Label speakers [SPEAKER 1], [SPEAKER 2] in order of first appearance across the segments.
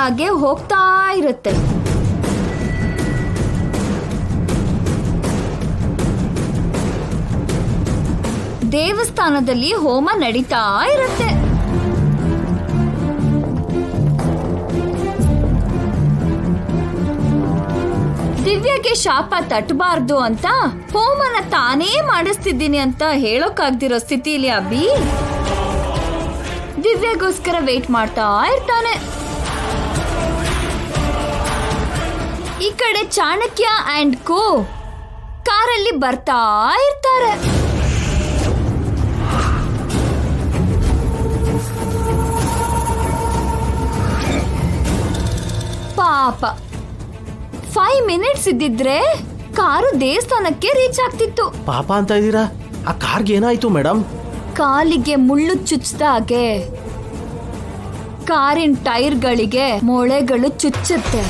[SPEAKER 1] ಹಾಗೆ ಹೋಗ್ತಾ ಇರುತ್ತೆ. ದೇವಸ್ಥಾನದಲ್ಲಿ ಹೋಮ ನಡೀತಾ ಇರುತ್ತೆ. ದಿವ್ಯಾಗೆ ಶಾಪ ತಟ್ಟಬಾರ್ದು ಅಂತ ಹೋಮನ ತಾನೇ ಮಾಡಿಸ್ತಿದ್ದೀನಿ ಅಂತ ಹೇಳೋಕಾಗ್ದಿರೋ ಸ್ಥಿತಿಲಿ ಅಭಿ ದಿವ್ಯಾಗೋಸ್ಕರ ವೇಟ್ ಮಾಡ್ತಾ ಇರ್ತಾನೆ. ಈ ಕಡೆ ಚಾಣಕ್ಯ ಅಂಡ್ ಕೋ ಕಾರಲ್ಲಿ ಬರ್ತಾ ಇರ್ತಾರೆ. ಪಾಪ 5 ಮಿನಿಟ್ಸ್ ಇದ್ದಿದ್ರೆ ಕಾರು ದೇವಸ್ಥಾನಕ್ಕೆ ರೀಚ್ ಆಗ್ತಿತ್ತು.
[SPEAKER 2] ಪಾಪ ಅಂತ ಇದ್ದೀರಾ? ಆ ಕಾರ್ಗೆ ಏನಾಯ್ತು ಮೇಡಮ್?
[SPEAKER 1] ಕಾಲಿಗೆ ಮುಳ್ಳು ಚುಚ್ಚಿದಾಗೆ ಕಾರಿನ ಟೈರ್ಗಳಿಗೆ ಮೊಳೆಗಳು ಚುಚ್ಚುತ್ತೆ.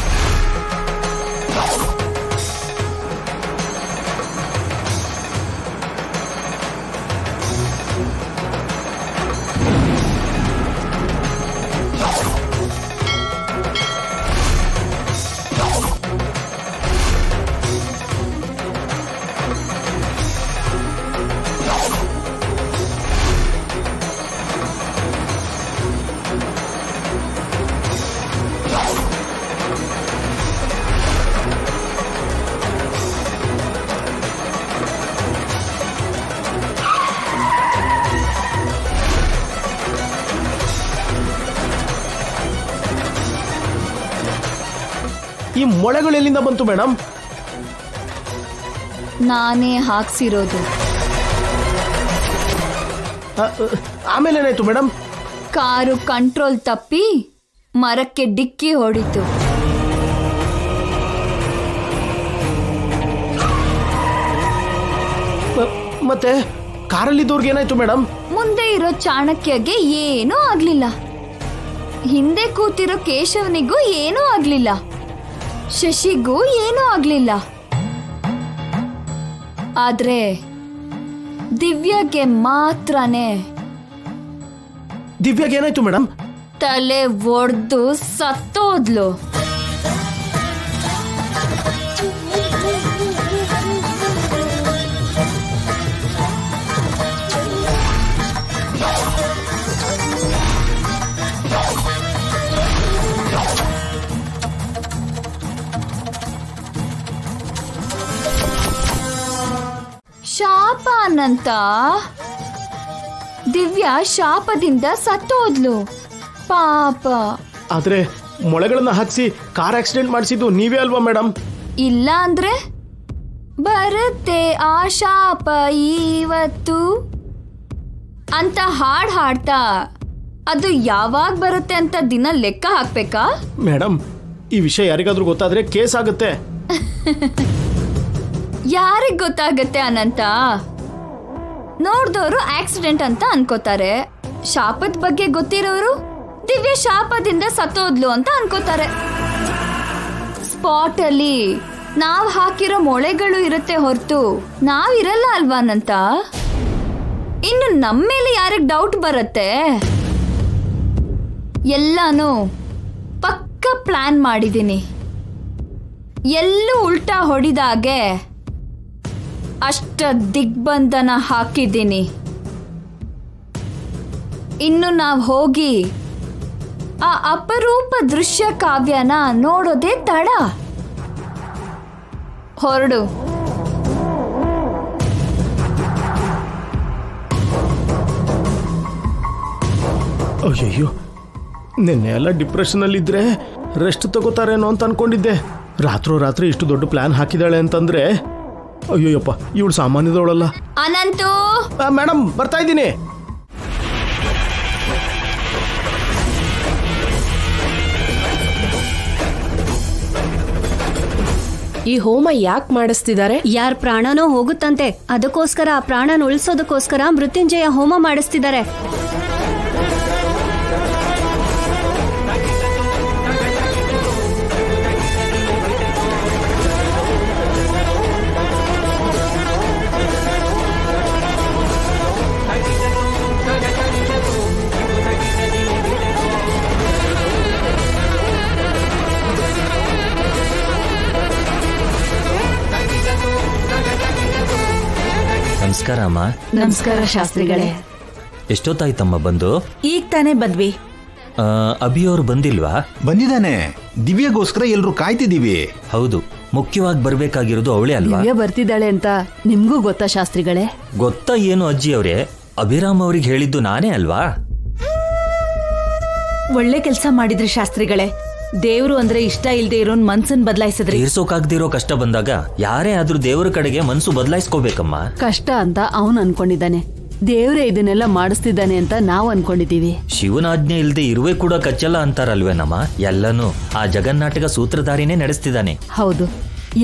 [SPEAKER 2] ಈ ಮೊಳೆಗಳು ಎಲ್ಲಿಂದ ಬಂತು ಮೇಡಮ್?
[SPEAKER 1] ನಾನೇ ಹಾಕ್ಸಿರೋದು.
[SPEAKER 2] ಆಮೇಲೆ ಏನಾಯ್ತು ಮೇಡಮ್?
[SPEAKER 1] ಕಾರು ಕಂಟ್ರೋಲ್ ತಪ್ಪಿ ಮರಕ್ಕೆ ಡಿಕ್ಕಿ ಹೊಡಿತು.
[SPEAKER 2] ಮತ್ತೆ ಕಾರಲ್ಲಿದ್ದವ್ರಿಗೆ ಏನಾಯ್ತು ಮೇಡಮ್?
[SPEAKER 1] ಮುಂದೆ ಇರೋ ಚಾಣಕ್ಯಗೆ ಏನೂ ಆಗ್ಲಿಲ್ಲ. ಹಿಂದೆ ಕೂತಿರೋ ಕೇಶವನಿಗೂ ಏನೂ ಆಗ್ಲಿಲ್ಲ. ಶಶಿಗೂ ಏನೂ ಆಗ್ಲಿಲ್ಲ. ಆದ್ರೆ ದಿವ್ಯಾಗೆ ಮಾತ್ರನೇ
[SPEAKER 2] ದಿವ್ಯಾಗೆ ಏನಾಯ್ತು ಮೇಡಮ್?
[SPEAKER 1] ತಲೆ ಒಡ್ದು ಸತ್ತೋದ್ಲು. ಶಾಪ ಅನ್ನಂತ ದಿವ್ಯಾ ಶಾಪದಿಂದ ಸತ್ತೋದ್ಲು. ಪಾಪ.
[SPEAKER 2] ಆದ್ರೆ ಮೊಳೆಗಳನ್ನ ಹಾಕ್ಸಿ ಕಾರ್ ಆಕ್ಸಿಡೆಂಟ್ ಮಾಡಿಸಿದ್ದು ನೀವೇ ಅಲ್ವಾ ಮೇಡಮ್?
[SPEAKER 1] ಇಲ್ಲ ಅಂದ್ರೆ ಬರುತ್ತೆ ಆ ಶಾಪ ಇವತ್ತು ಅಂತ ಹಾಡ್ ಹಾಡ್ತಾ ಅದು ಯಾವಾಗ ಬರುತ್ತೆ ಅಂತ ದಿನ ಲೆಕ್ಕ ಹಾಕ್ಬೇಕಾ
[SPEAKER 2] ಮೇಡಮ್? ಈ ವಿಷಯ ಯಾರಿಗಾದ್ರೂ ಗೊತ್ತಾದ್ರೆ ಕೇಸ್ ಆಗುತ್ತೆ.
[SPEAKER 1] ಯಾರಿಗ್ ಗೊತ್ತಾಗತ್ತೆ ಅನಂತ? ನೋಡ್ದವರು ಆಕ್ಸಿಡೆಂಟ್ ಅಂತ ಅನ್ಕೋತಾರೆ. ಶಾಪದ ಬಗ್ಗೆ ಗೊತ್ತಿರೋರು ದಿವ್ಯ ಶಾಪದಿಂದ ಸತ್ತೋದ್ಲು ಅಂತ ಅನ್ಕೋತಾರೆ. ಸ್ಪಾಟ್ ಅಲ್ಲಿ ನಾವ್ ಹಾಕಿರೋ ಮೊಳೆಗಳು ಇರುತ್ತೆ ಹೊರತು ನಾವಿರಲ್ಲ ಅಲ್ವಾ ಅನಂತ? ಇನ್ನು ನಮ್ಮೇಲೆ ಯಾರಿಗ್ ಡೌಟ್ ಬರುತ್ತೆ? ಎಲ್ಲಾನು ಪಕ್ಕ ಪ್ಲಾನ್ ಮಾಡಿದೀನಿ. ಎಲ್ಲೂ ಉಲ್ಟಾ ಹೊಡಿದಾಗೆ ಅಷ್ಟ ದಿಗ್ಬಂಧನ ಹಾಕಿದ್ದೀನಿ. ಇನ್ನು ನಾವು ಹೋಗಿ ಆ ಅಪರೂಪ ದೃಶ್ಯ ಕಾವ್ಯನ ನೋಡೋದೇ ತಡ. ಹೊರಡು.
[SPEAKER 2] ಅಯ್ಯಯ್ಯೋ, ನಿನ್ನೆ ಎಲ್ಲ ಡಿಪ್ರೆಷನ್ ಅಲ್ಲಿ ಇದ್ರೆ ರೆಸ್ಟ್ ತಗೋತಾರೇನೋ ಅಂತ ಅನ್ಕೊಂಡಿದ್ದೆ. ರಾತ್ರಿ ಇಷ್ಟು ದೊಡ್ಡ ಪ್ಲಾನ್ ಹಾಕಿದಾಳೆ ಅಂತಂದ್ರೆ ಅಯ್ಯೋಯಪ್ಪ, ಇವಳು ಸಾಮಾನ್ಯದವಳಲ್ಲ.
[SPEAKER 1] ಅನಂತು
[SPEAKER 2] ಮೇಡಮ್, ಬರ್ತಾ ಇದ್ದೀನಿ.
[SPEAKER 3] ಈ ಹೋಮ ಯಾಕೆ ಮಾಡಿಸ್ತಿದ್ದಾರೆ?
[SPEAKER 4] ಯಾರ ಪ್ರಾಣನೋ ಹೋಗುತ್ತಂತೆ, ಅದಕ್ಕೋಸ್ಕರ ಆ ಪ್ರಾಣನ ಉಳಿಸೋದಕ್ಕೋಸ್ಕರ ಮೃತ್ಯುಂಜಯ ಹೋಮ ಮಾಡಿಸ್ತಿದ್ದಾರೆ.
[SPEAKER 5] ನಮಸ್ಕಾರ ಅಮ್ಮ.
[SPEAKER 6] ನಮಸ್ಕಾರ ಶಾಸ್ತ್ರಿಗಳೇ.
[SPEAKER 5] ಎಷ್ಟೊತ್ತಾಯ್ತಮ್ಮ ಬಂದು?
[SPEAKER 6] ಈಗ ತಾನೇ ಬಂದ್ವಿ.
[SPEAKER 5] ಅಭಿ ಅವ್ರು ಬಂದಿಲ್ವಾ?
[SPEAKER 7] ಬಂದಿದ್ದಾನೆ. ದಿವ್ಯಾಗೋಸ್ಕರ ಎಲ್ರು ಕಾಯ್ತಿದೀವಿ.
[SPEAKER 5] ಹೌದು, ಮುಖ್ಯವಾಗಿ ಬರ್ಬೇಕಾಗಿರೋದು ಅವಳೇ ಅಲ್ವಾ?
[SPEAKER 6] ದಿವ್ಯ ಬರ್ತಿದ್ದಾಳೆ ಅಂತ ನಿಮ್ಗೂ ಗೊತ್ತಾ ಶಾಸ್ತ್ರಿಗಳೇ?
[SPEAKER 5] ಗೊತ್ತಾ ಏನು ಅಜ್ಜಿ ಅವರೇ, ಅಭಿರಾಮ್ ಅವ್ರಿಗೆ ಹೇಳಿದ್ದು ನಾನೇ ಅಲ್ವಾ?
[SPEAKER 6] ಒಳ್ಳೆ ಕೆಲಸ ಮಾಡಿದ್ರಿ ಶಾಸ್ತ್ರಿಗಳೇ. ದೇವ್ರು ಅಂದ್ರೆ ಇಷ್ಟ ಇಲ್ದೇ ಇರೋನ್ ಮನ್ಸನ್ ಬದಲಾಯಿಸಿದ್ರಿ.
[SPEAKER 5] ತೀರ್ಸೋಕಾಗ್ದಿರೋ ಕಷ್ಟ ಬಂದಾಗ ಯಾರೇ ಆದ್ರೂ ದೇವರ ಕಡೆಗೆ ಮನ್ಸು ಬದಲಾಯಿಸ್ಕೋಬೇಕಮ್ಮ.
[SPEAKER 6] ಕಷ್ಟ ಅಂತ ಅವನ್ ಅನ್ಕೊಂಡಿದ್ದಾನೆ, ದೇವ್ರೇ ಇದನ್ನೆಲ್ಲ ಮಾಡಿಸ್ತಿದ್ದಾನೆ ಅಂತ ನಾವು ಅನ್ಕೊಂಡಿದೀವಿ.
[SPEAKER 5] ಶಿವನ ಆಜ್ಞೆ ಇಲ್ದೆ ಇರುವೆ ಕೂಡ ಕಚ್ಚಲ್ಲ ಅಂತಾರಲ್ವೇನಮ್ಮ? ಎಲ್ಲನೂ ಆ ಜಗನ್ನಾಟಕ ಸೂತ್ರಧಾರಿನೇ ನಡೆಸ್ತಿದ್ದಾನೆ.
[SPEAKER 6] ಹೌದು,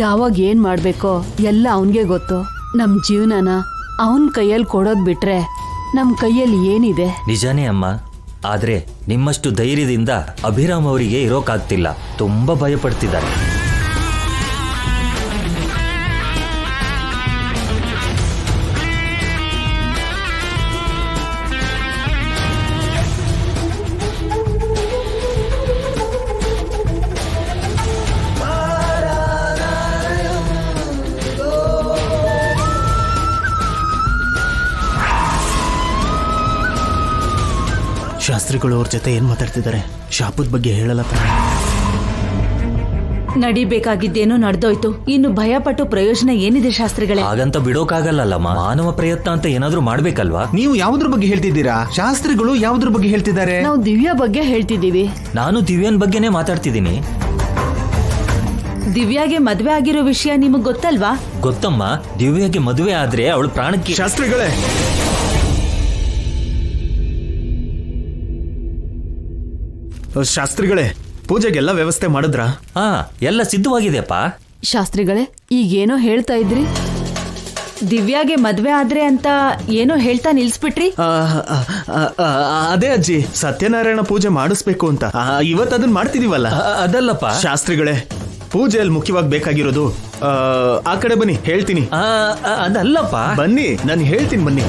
[SPEAKER 6] ಯಾವಾಗ ಏನ್ ಮಾಡ್ಬೇಕೋ ಎಲ್ಲ ಅವನ್ಗೆ ಗೊತ್ತು. ನಮ್ ಜೀವನನ ಅವನ್ ಕೈಯಲ್ಲಿ ಕೊಡೋದ್ ಬಿಟ್ರೆ ನಮ್ ಕೈಯಲ್ಲಿ ಏನಿದೆ?
[SPEAKER 5] ನಿಜಾನೇ ಅಮ್ಮ. ಆದ್ರೆ ನಿಮ್ಮಷ್ಟು ಧೈರ್ಯದಿಂದ ಅಭಿರಾಮ್ ಅವರಿಗೆ ಇರೋಕಾಗ್ತಿಲ್ಲ. ತುಂಬಾ ಭಯ ಪಡ್ತಿದ್ದಾರೆ.
[SPEAKER 2] ಶಾಸ್ತ್ರಿಗಳು ಅವ್ರ ಜೊತೆ ಏನ್ ಮಾತಾಡ್ತಿದ್ದಾರೆ? ಶಾಪದ ಬಗ್ಗೆ ಹೇಳಲ್ಲ ತಾನೆ?
[SPEAKER 6] ನಡಿಬೇಕಾಗಿದ್ದೇನೋ ನಡೆದೋಯ್ತು, ಇನ್ನು ಭಯ ಪಟ್ಟು ಪ್ರಯೋಜನ ಏನಿದೆ ಶಾಸ್ತ್ರಿಗಳೇ?
[SPEAKER 5] ಹಾಗಂತ ಬಿಡೋಕಾಗಲ್ಲಮ್ಮ. ಮಾನವ ಪ್ರಯತ್ನ ಅಂತ ಏನಾದ್ರೂ ಮಾಡ್ಬೇಕಲ್ವಾ?
[SPEAKER 7] ನೀವು ಯಾವ್ದ್ರ ಬಗ್ಗೆ ಹೇಳ್ತಿದ್ದೀರಾ? ಶಾಸ್ತ್ರಿಗಳು ಯಾವ್ದ್ರ ಬಗ್ಗೆ ಹೇಳ್ತಿದ್ದಾರೆ?
[SPEAKER 6] ನಾವು ದಿವ್ಯಾ ಬಗ್ಗೆ ಹೇಳ್ತಿದ್ದೀವಿ.
[SPEAKER 5] ನಾನು ದಿವ್ಯನ್ ಬಗ್ಗೆನೇ ಮಾತಾಡ್ತಿದ್ದೀನಿ.
[SPEAKER 6] ದಿವ್ಯಾಗೆ ಮದ್ವೆ ಆಗಿರೋ ವಿಷಯ ನಿಮಗ್ ಗೊತ್ತಲ್ವಾ?
[SPEAKER 5] ಗೊತ್ತಮ್ಮ, ದಿವ್ಯಾಗೆ ಮದುವೆ ಆದ್ರೆ ಅವಳು ಪ್ರಾಣಕ್ಕೆ.
[SPEAKER 2] ಶಾಸ್ತ್ರಿಗಳೇ, ಶಾಸ್ತ್ರಿಗಳೇ, ಪೂಜೆಗೆಲ್ಲ ವ್ಯವಸ್ಥೆ ಮಾಡಿದ್ರಾ?
[SPEAKER 5] ಹಾ, ಎಲ್ಲ ಸಿದ್ಧವಾಗಿದೆಪ್ಪ.
[SPEAKER 6] ಶಾಸ್ತ್ರಿಗಳೇ, ಈಗೇನೋ ಹೇಳ್ತಾ ಇದ್ರಿ, ದಿವ್ಯಾಗೆ ಮದ್ವೆ ಆದ್ರೆ ಅಂತ ಏನೋ ಹೇಳ್ತಾ ನಿಲ್ಸ್ಬಿಟ್ರಿ.
[SPEAKER 2] ಅದೇ ಅಜ್ಜಿ, ಸತ್ಯನಾರಾಯಣ ಪೂಜೆ ಮಾಡಿಸ್ಬೇಕು ಅಂತ. ಇವತ್ತು ಅದನ್ನ ಮಾಡ್ತಿದೀವಲ್ಲ.
[SPEAKER 5] ಅದಲ್ಲಪ್ಪ
[SPEAKER 2] ಶಾಸ್ತ್ರಿಗಳೇ, ಪೂಜೆಯಲ್ಲಿ ಮುಖ್ಯವಾಗಿ ಬೇಕಾಗಿರೋದು ಆ ಕಡೆ ಬನ್ನಿ, ಹೇಳ್ತೀನಿ.
[SPEAKER 5] ಅದಲ್ಲಪ್ಪ.
[SPEAKER 2] ಬನ್ನಿ, ನಾನು ಹೇಳ್ತೀನಿ, ಬನ್ನಿ.